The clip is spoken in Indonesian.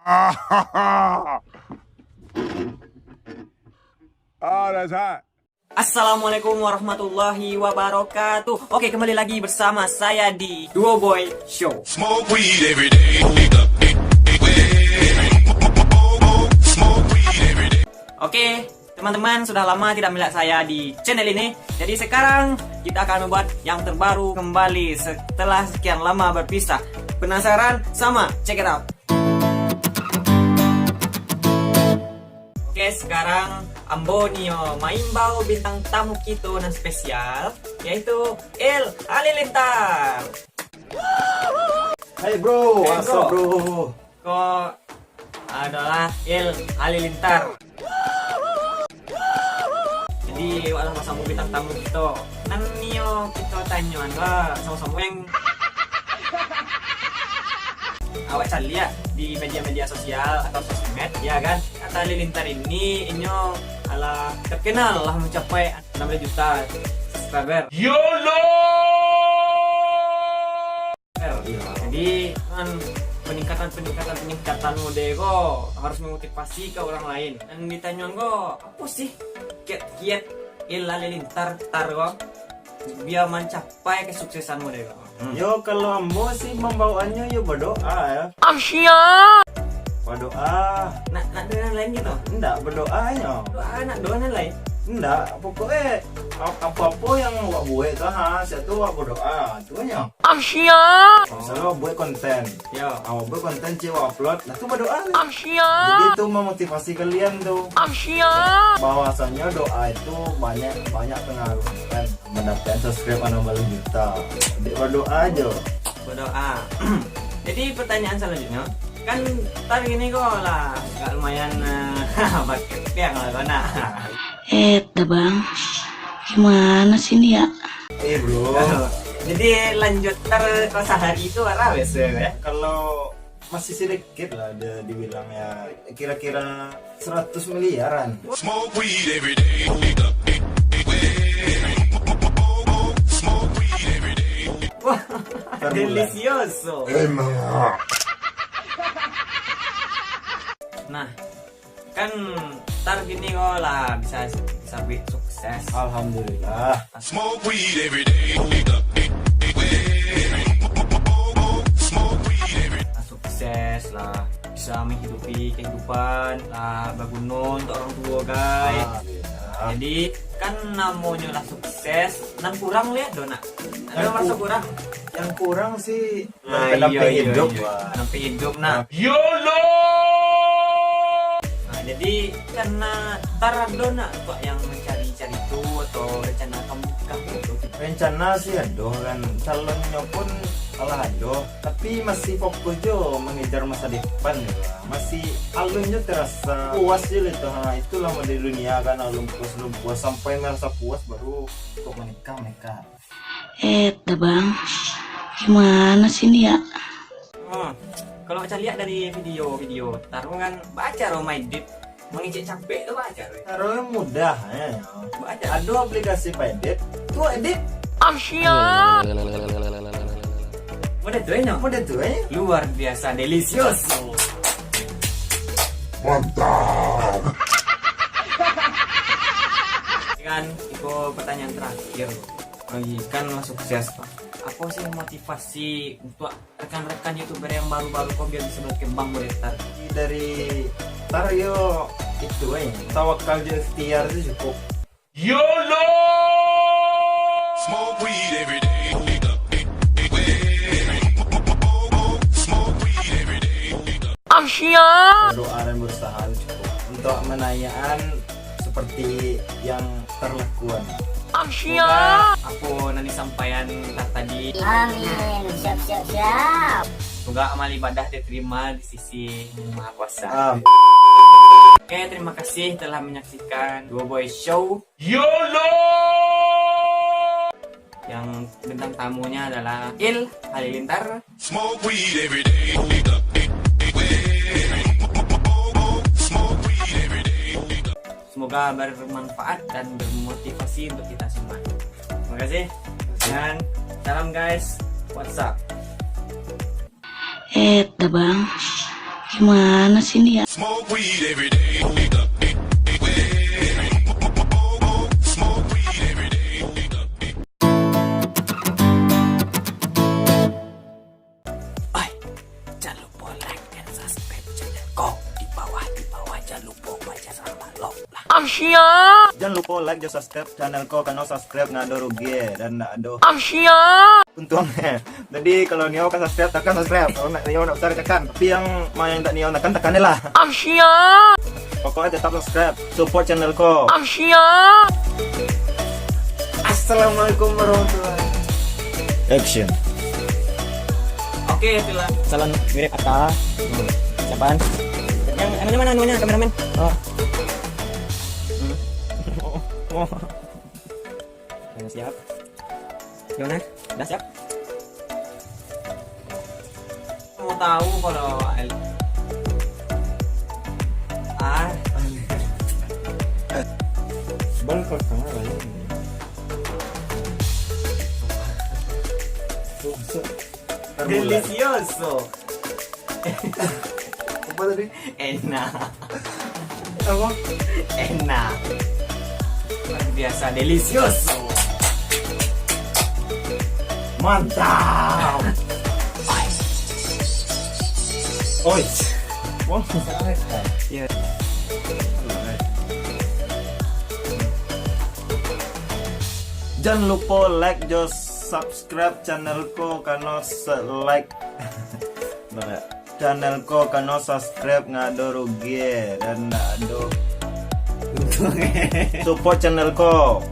Oh, that's hot. Assalamualaikum warahmatullahi wabarakatuh. Oke, kembali lagi bersama saya di Duo Boy Show. Smoke weed every day. Oke, teman-teman sudah lama tidak melihat saya di channel ini. Jadi sekarang kita akan membuat yang terbaru kembali setelah sekian lama berpisah. Penasaran? Sama, check it out. Oke, sekarang Ambonio maimbau bintang tamu kita yang spesial, yaitu El Halilintar. Hai bro, Hey, what's up bro? Kok adalah El Halilintar. Jadi walau sama bintang tamu kita, nan nio kita tanya enggak sama-sama yang awak cari lihat di media-media sosial atau sosmed, ya kan? Kata Halilintar ini inyo ala terkenal lah mencapai 6 juta subscriber. YOLO! Jadi kan peningkatan mode kok harus memotivasi ke orang lain. Dan ditanya kok apa sih kiat-kiat El Halilintar kok biar mencapai kesuksesan mode kok. Yo kalau ambo sih membawaannya yo berdoa ya. Berdoa. Nak dengan lain gitu. Enggak berdoanya. Nak doanya lain. Enggak, pokoknya apa-apa yang wak buat tuh saya tuh wak berdoa. Itunya. Misalnya wak buat konten. Yo. Awak buat konten cewek upload, nah tuh berdoa. Jadi itu memotivasi kalian tuh. Bahwasanya doa itu banyak pengaruh kan mendapatkan subscribe 6 juta. Jadi berdoa aja. Berdoa. Jadi pertanyaan selanjutnya, kan tar gini kok lah gak lumayan pakai piang lah kona. Bang, gimana sih ini ya? Bro, Jadi lanjut tar kok sehari itu apa biasa ya? kalau masih sedikit lah ada dibilang ya kira-kira 100 miliaran. Smoke weed every day. Smoke weed every day. Wah, Per bulan. delicioso. Nah, kan tar gini kok lah bisa sukses. Alhamdulillah. Smoke weed every day. Smoke weed every day. Sukses lah, bisa menghidupi kehidupan lah, berguna untuk orang tua guys. Alhamdulillah. Jadi kan namanya lah sukses, nan kurang lihat dona. Ada Yang merasa ku- kurang. Yang kurang sih Nah, pendamping hidup. Wah. Pendamping hidup nah. YOLO! Nah, jadi karena taradona kok yang mencari-cari itu atau rencana kamu nikah itu. Rencana sih ada kan calonnya pun kalah ada, tapi masih fokus jo mengejar masa depan ya. Masih alunnya terasa puas aja itu. Nah, itulah di dunia kan alun puas sampai merasa puas baru untuk menikah. Bang, gimana sih ini ya? Kalau baca lihat dari video taruh kan baca My Deep mengicik capek tuh baca. Taruhnya mudah ya. Baca. Ada aplikasi Paydet, tuh edit, Udah tuh ya. udah tuh Luar biasa delicioso. Mantap. Kan itu pertanyaan terakhir. Kan sukses Pak. Apa sih motivasi untuk rekan-rekan YouTuber yang baru-baru kok biar bisa berkembang bergetar? dari Tario itu tawakal dan ikhtiar itu cukup. YOLO! Smoke weed every day. Smoke weed every day. Berdoa dan berusaha itu cukup untuk menanyakan seperti yang terlakukan. Semoga aku nanti sampaian tadi. Amin. Siap. Semoga amal ibadah diterima di sisi Maha Kuasa. Oke, terima kasih telah menyaksikan Duo Boy Show. YOLO! Yang bintang tamunya adalah El Halilintar. Smoke weed every day. Smoke weed every day. Semoga bermanfaat dan bermotivasi untuk kita semua. Terima kasih. Dan salam guys. What's up? Bang, Gimana sih ini ya? Smoke weed every day. Smoke weed every day. Oi, jangan lupa like dan subscribe channel ko di bawah jangan lupa baca sama lo lah. Jangan lupa like dan subscribe channel ko karena subscribe nggak ada rugi dan nggak ada untungnya. Jadi kalau Nio kan subscribe tekan subscribe, kalau Nio nggak usah tekan. Tapi yang mau yang tak Nio tekan lah. Pokoknya tetap subscribe, support channel ko. Assalamualaikum warahmatullahi. Action. Oke, itulah salon mirip Atta. Siapaan? Yang mana kameramen? Oh. Udah siap. Gimana? Udah siap? Mau tahu kalau Balik ke kamera ya. delicioso. Apa tadi? Enak. Apa? Enak. Luar biasa delicioso. Mantap. Oi. Wah, Iya. jangan lupa like dan subscribe channelku karena like channelku karena subscribe nggak ada rugi dan nggak ada support channelku.